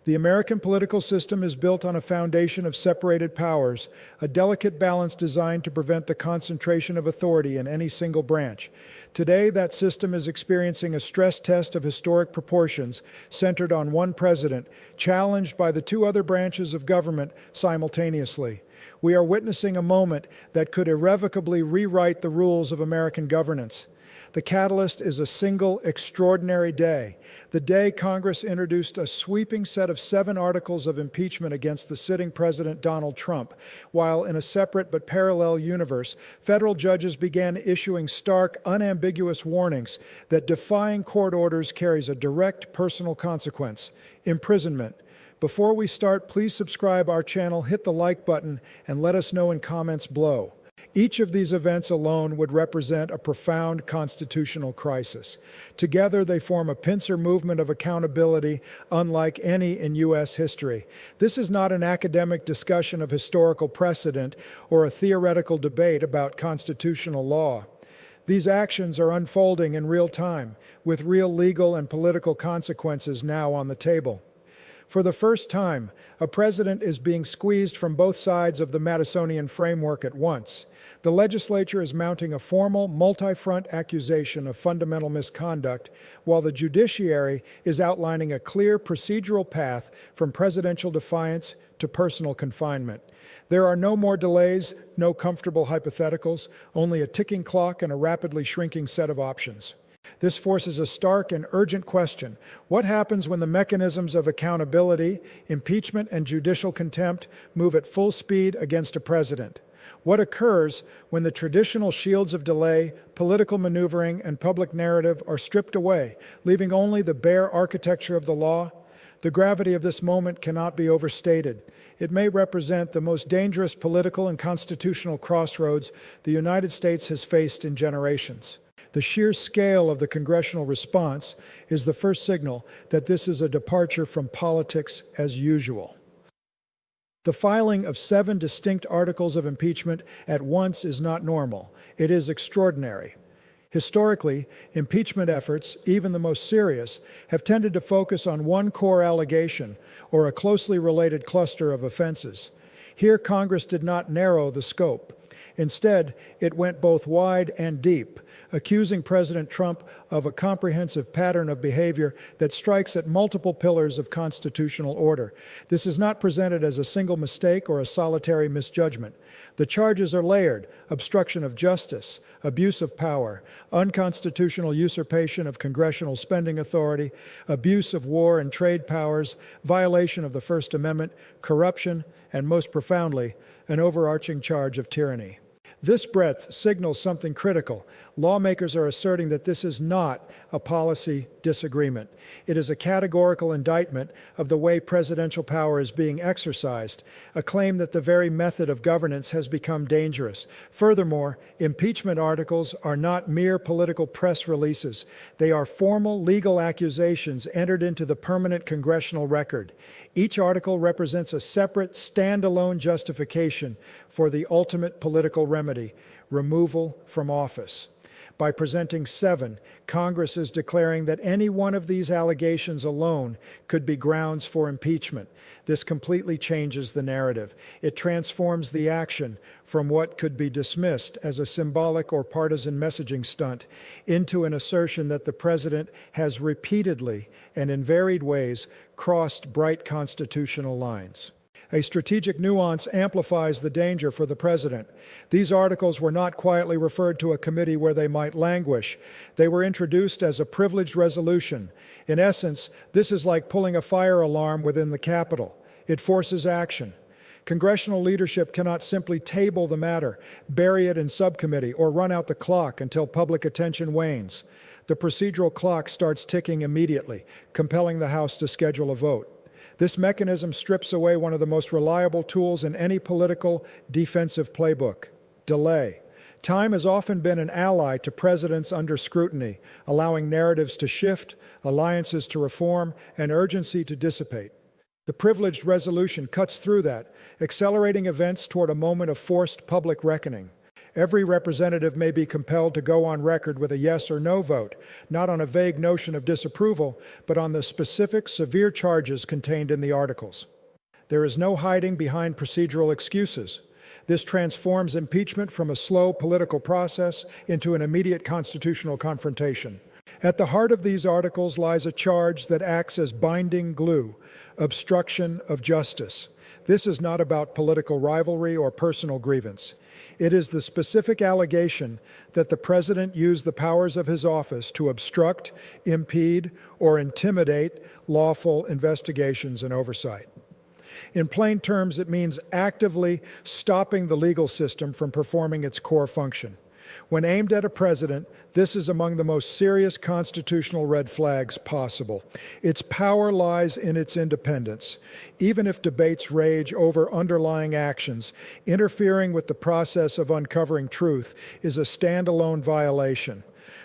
The American political system is built on a foundation of separated powers, a delicate balance designed to prevent the concentration of authority in any single branch. Today, that system is experiencing a stress test of historic proportions centered on one president, challenged by the two other branches of government simultaneously. We are witnessing a moment that could irrevocably rewrite the rules of American governance. The catalyst is a single extraordinary day, the day Congress introduced a sweeping set of 7 articles of impeachment against the sitting President Donald Trump, while in a separate but parallel universe, federal judges began issuing stark, unambiguous warnings that defying court orders carries a direct personal consequence: imprisonment. Before we start, please subscribe our channel, hit the like button, and let us know in comments below. Each of these events alone would represent a profound constitutional crisis. Together, they form a pincer movement of accountability unlike any in U.S. history. This is not an academic discussion of historical precedent or a theoretical debate about constitutional law. These actions are unfolding in real time, with real legal and political consequences now on the table. For the first time, a president is being squeezed from both sides of the Madisonian framework at once. The legislature is mounting a formal, multi-front accusation of fundamental misconduct, while the judiciary is outlining a clear procedural path from presidential defiance to personal confinement. There are no more delays, no comfortable hypotheticals, only a ticking clock and a rapidly shrinking set of options. This forces a stark and urgent question: what happens when the mechanisms of accountability, impeachment, and judicial contempt move at full speed against a president? What occurs when the traditional shields of delay, political maneuvering, and public narrative are stripped away, leaving only the bare architecture of the law? The gravity of this moment cannot be overstated. It may represent the most dangerous political and constitutional crossroads the United States has faced in generations. The sheer scale of the congressional response is the first signal that this is a departure from politics as usual. The filing of 7 distinct articles of impeachment at once is not normal. It is extraordinary. Historically, impeachment efforts, even the most serious, have tended to focus on one core allegation or a closely related cluster of offenses. Here, Congress did not narrow the scope. Instead, it went both wide and deep, accusing President Trump of a comprehensive pattern of behavior that strikes at multiple pillars of constitutional order. This is not presented as a single mistake or a solitary misjudgment. The charges are layered: obstruction of justice, abuse of power, unconstitutional usurpation of congressional spending authority, abuse of war and trade powers, violation of the First Amendment, corruption, and most profoundly, an overarching charge of tyranny. This breadth signals something critical. Lawmakers are asserting that this is not a policy disagreement. It is a categorical indictment of the way presidential power is being exercised, a claim that the very method of governance has become dangerous. Furthermore, impeachment articles are not mere political press releases. They are formal legal accusations entered into the permanent congressional record. Each article represents a separate, standalone justification for the ultimate political remedy: removal from office. By presenting 7, Congress is declaring that any one of these allegations alone could be grounds for impeachment. This completely changes the narrative. It transforms the action from what could be dismissed as a symbolic or partisan messaging stunt into an assertion that the president has repeatedly and in varied ways crossed bright constitutional lines. A strategic nuance amplifies the danger for the president. These articles were not quietly referred to a committee where they might languish. They were introduced as a privileged resolution. In essence, this is like pulling a fire alarm within the Capitol. It forces action. Congressional leadership cannot simply table the matter, bury it in subcommittee, or run out the clock until public attention wanes. The procedural clock starts ticking immediately, compelling the House to schedule a vote. This mechanism strips away one of the most reliable tools in any political defensive playbook: delay. Time has often been an ally to presidents under scrutiny, allowing narratives to shift, alliances to reform, and urgency to dissipate. The privileged resolution cuts through that, accelerating events toward a moment of forced public reckoning. Every representative may be compelled to go on record with a yes or no vote, not on a vague notion of disapproval, but on the specific, severe charges contained in the articles. There is no hiding behind procedural excuses. This transforms impeachment from a slow political process into an immediate constitutional confrontation. At the heart of these articles lies a charge that acts as binding glue: obstruction of justice. This is not about political rivalry or personal grievance. It is the specific allegation that the president used the powers of his office to obstruct, impede, or intimidate lawful investigations and oversight. In plain terms, it means actively stopping the legal system from performing its core function. When aimed at a president, this is among the most serious constitutional red flags possible. Its power lies in its independence. Even if debates rage over underlying actions, interfering with the process of uncovering truth is a standalone violation.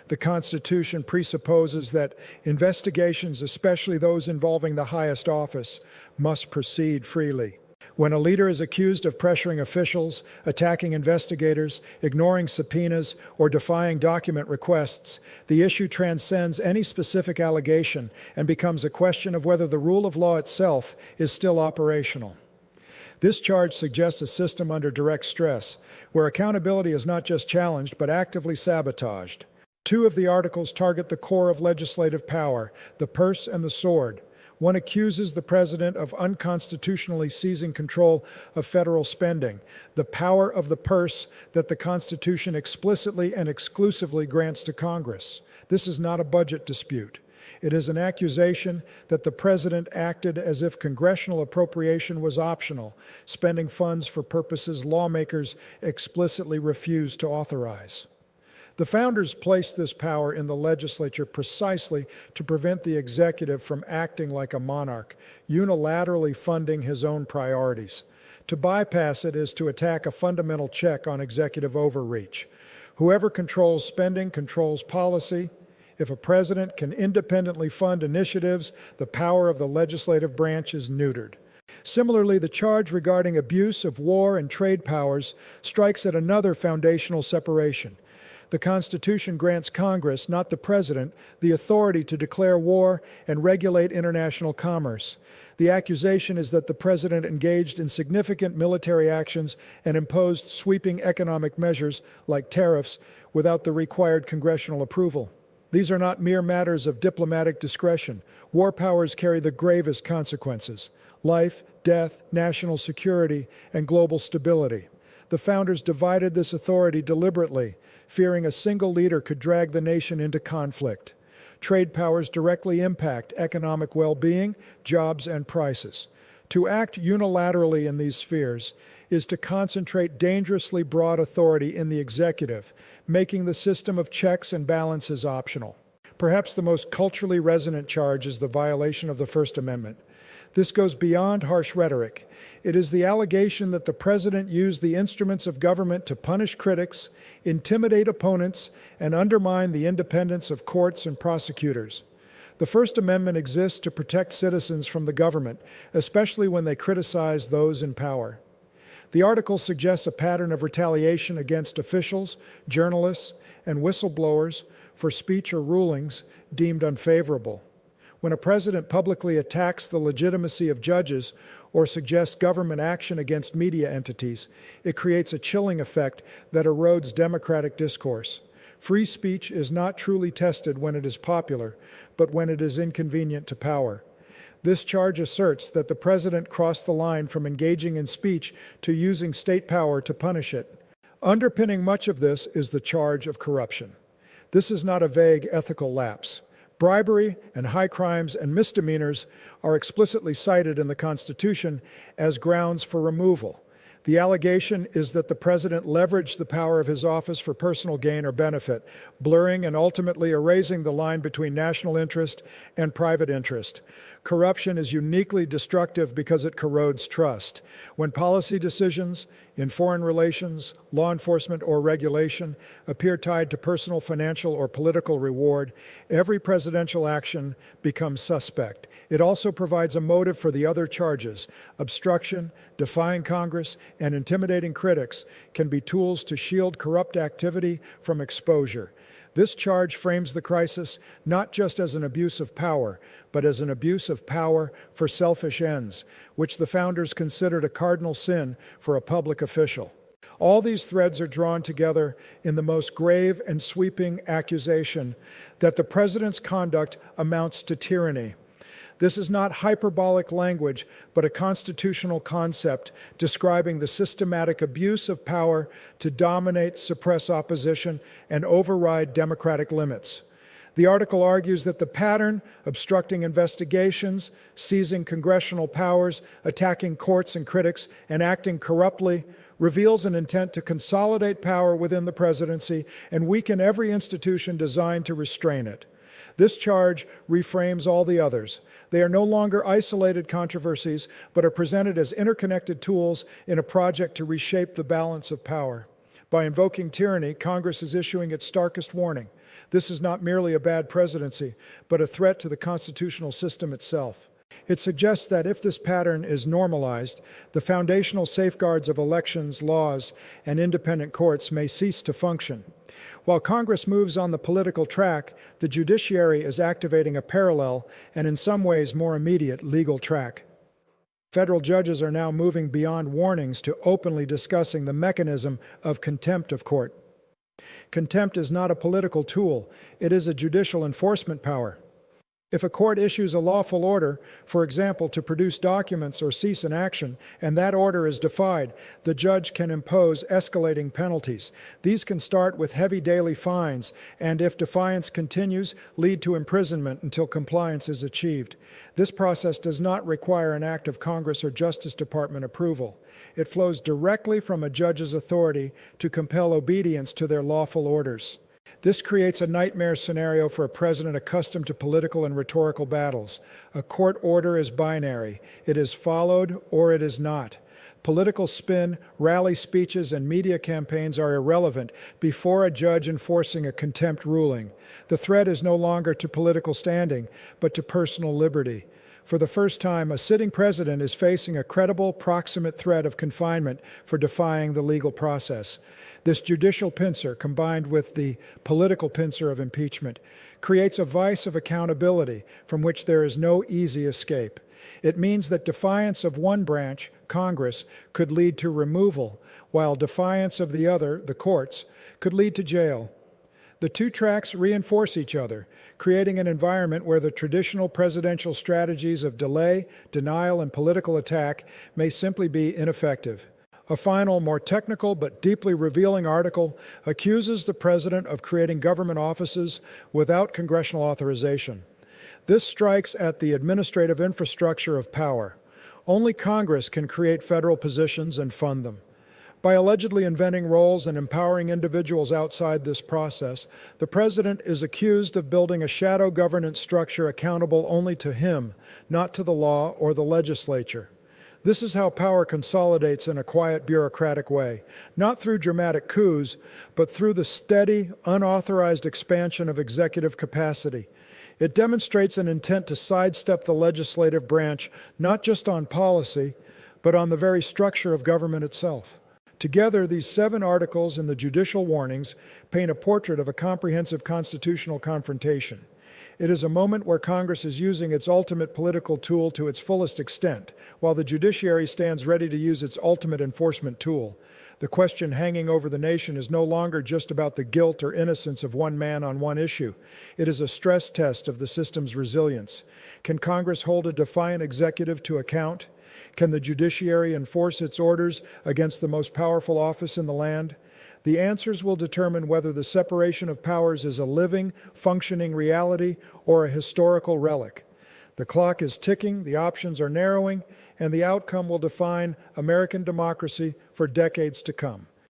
The Constitution presupposes that investigations, especially those involving the highest office, must proceed freely. When a leader is accused of pressuring officials, attacking investigators, ignoring subpoenas, or defying document requests, the issue transcends any specific allegation and becomes a question of whether the rule of law itself is still operational. This charge suggests a system under direct stress, where accountability is not just challenged but actively sabotaged. Two of the articles target the core of legislative power, the purse and the sword. One accuses the president of unconstitutionally seizing control of federal spending, the power of the purse that the Constitution explicitly and exclusively grants to Congress. This is not a budget dispute. It is an accusation that the president acted as if congressional appropriation was optional, spending funds for purposes lawmakers explicitly refused to authorize. The founders placed this power in the legislature precisely to prevent the executive from acting like a monarch, unilaterally funding his own priorities. To bypass it is to attack a fundamental check on executive overreach. Whoever controls spending controls policy. If a president can independently fund initiatives, the power of the legislative branch is neutered. Similarly, the charge regarding abuse of war and trade powers strikes at another foundational separation. The Constitution grants Congress, not the President, the authority to declare war and regulate international commerce. The accusation is that the President engaged in significant military actions and imposed sweeping economic measures, like tariffs, without the required congressional approval. These are not mere matters of diplomatic discretion. War powers carry the gravest consequences: life, death, national security, and global stability. The founders divided this authority deliberately, fearing a single leader could drag the nation into conflict. Trade powers directly impact economic well-being, jobs, and prices. To act unilaterally in these spheres is to concentrate dangerously broad authority in the executive, making the system of checks and balances optional. Perhaps the most culturally resonant charge is the violation of the First Amendment. This goes beyond harsh rhetoric. It is the allegation that the president used the instruments of government to punish critics, intimidate opponents, and undermine the independence of courts and prosecutors. The First Amendment exists to protect citizens from the government, especially when they criticize those in power. The article suggests a pattern of retaliation against officials, journalists, and whistleblowers for speech or rulings deemed unfavorable. When a president publicly attacks the legitimacy of judges or suggests government action against media entities, it creates a chilling effect that erodes democratic discourse. Free speech is not truly tested when it is popular, but when it is inconvenient to power. This charge asserts that the president crossed the line from engaging in speech to using state power to punish it. Underpinning much of this is the charge of corruption. This is not a vague ethical lapse. Bribery and high crimes and misdemeanors are explicitly cited in the Constitution as grounds for removal. The allegation is that the president leveraged the power of his office for personal gain or benefit, blurring and ultimately erasing the line between national interest and private interest. Corruption is uniquely destructive because it corrodes trust. When policy decisions in foreign relations, law enforcement, or regulation appear tied to personal, financial, or political reward, every presidential action becomes suspect. It also provides a motive for the other charges: obstruction, defying Congress, and intimidating critics can be tools to shield corrupt activity from exposure. This charge frames the crisis not just as an abuse of power, but as an abuse of power for selfish ends, which the founders considered a cardinal sin for a public official. All these threads are drawn together in the most grave and sweeping accusation that the president's conduct amounts to tyranny. This is not hyperbolic language, but a constitutional concept describing the systematic abuse of power to dominate, suppress opposition, and override democratic limits. The article argues that the pattern, obstructing investigations, seizing congressional powers, attacking courts and critics, and acting corruptly, reveals an intent to consolidate power within the presidency and weaken every institution designed to restrain it. This charge reframes all the others. They are no longer isolated controversies, but are presented as interconnected tools in a project to reshape the balance of power. By invoking tyranny, Congress is issuing its starkest warning. This is not merely a bad presidency, but a threat to the constitutional system itself. It suggests that if this pattern is normalized, the foundational safeguards of elections, laws, and independent courts may cease to function. While Congress moves on the political track, the judiciary is activating a parallel and in some ways more immediate legal track. Federal judges are now moving beyond warnings to openly discussing the mechanism of contempt of court. Contempt is not a political tool, it is a judicial enforcement power. If a court issues a lawful order, for example, to produce documents or cease an action, and that order is defied, the judge can impose escalating penalties. These can start with heavy daily fines, and if defiance continues, lead to imprisonment until compliance is achieved. This process does not require an act of Congress or Justice Department approval. It flows directly from a judge's authority to compel obedience to their lawful orders. This creates a nightmare scenario for a president accustomed to political and rhetorical battles. A court order is binary. It is followed or it is not. Political spin, rally speeches, and media campaigns are irrelevant before a judge enforcing a contempt ruling. The threat is no longer to political standing, but to personal liberty. For the first time, a sitting president is facing a credible, proximate threat of confinement for defying the legal process. This judicial pincer, combined with the political pincer of impeachment, creates a vice of accountability from which there is no easy escape. It means that defiance of one branch, Congress, could lead to removal, while defiance of the other, the courts, could lead to jail. The two tracks reinforce each other, creating an environment where the traditional presidential strategies of delay, denial, and political attack may simply be ineffective. A final, more technical but deeply revealing article accuses the president of creating government offices without congressional authorization. This strikes at the administrative infrastructure of power. Only Congress can create federal positions and fund them. By allegedly inventing roles and empowering individuals outside this process, the president is accused of building a shadow governance structure accountable only to him, not to the law or the legislature. This is how power consolidates in a quiet, bureaucratic way, not through dramatic coups, but through the steady, unauthorized expansion of executive capacity. It demonstrates an intent to sidestep the legislative branch, not just on policy, but on the very structure of government itself. Together, these 7 articles in the judicial warnings paint a portrait of a comprehensive constitutional confrontation. It is a moment where Congress is using its ultimate political tool to its fullest extent, while the judiciary stands ready to use its ultimate enforcement tool. The question hanging over the nation is no longer just about the guilt or innocence of one man on one issue. It is a stress test of the system's resilience. Can Congress hold a defiant executive to account? Can the judiciary enforce its orders against the most powerful office in the land? The answers will determine whether the separation of powers is a living, functioning reality or a historical relic. The clock is ticking, the options are narrowing, and the outcome will define American democracy for decades to come.